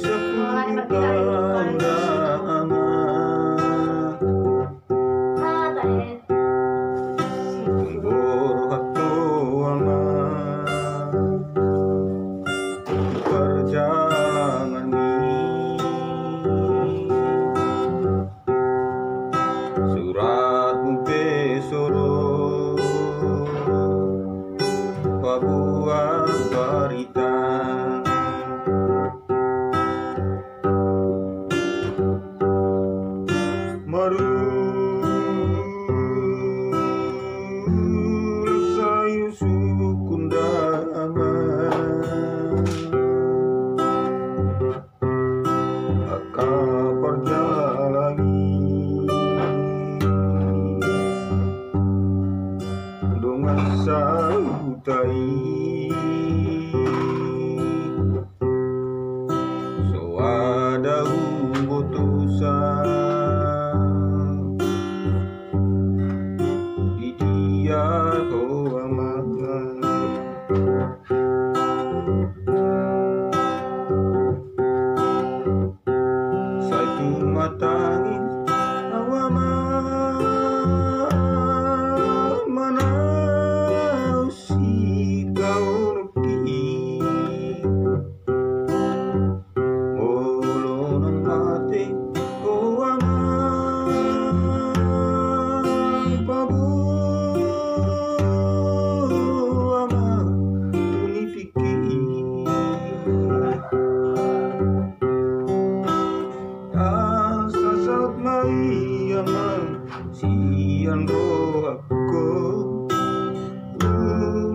sa puntang daangan. Tumbor ato ama perjalanan ini, suratmu pesoro pabuat barita. Sayu sukundama aka perjalani dengan salutai soada ubutusan matangin awama manau si kau nuki olo nang mate awama pabu ama tunifiki sian rohku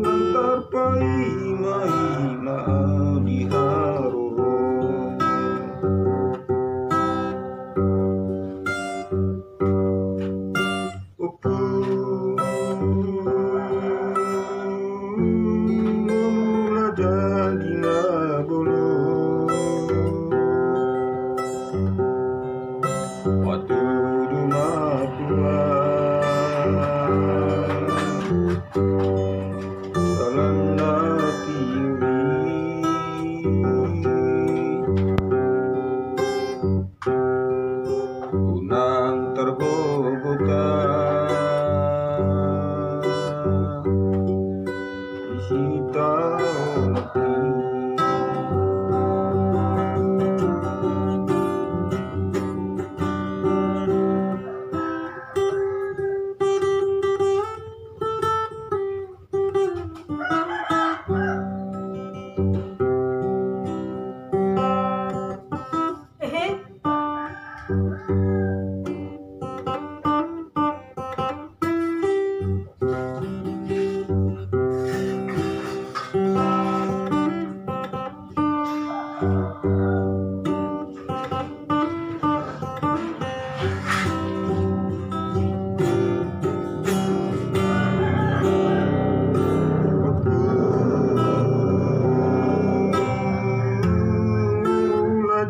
mentarpai maima di haruro mula jadi nabolo waktu dalam hati unang terbobota isita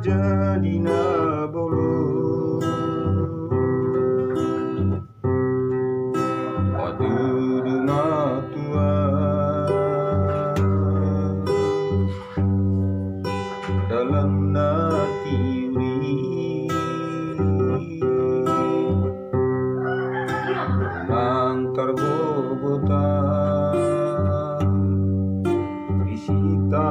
jadi nabolo waktu rumah tua dalam hati memang terbobotan isita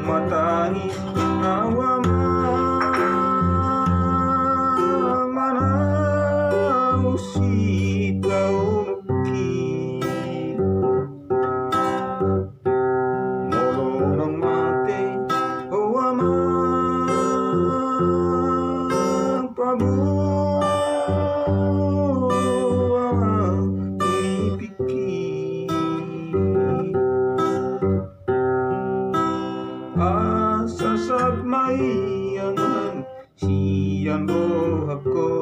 matangis awama manau si kau nuki molo nang mate awama pabu sasat maiangan sian rohku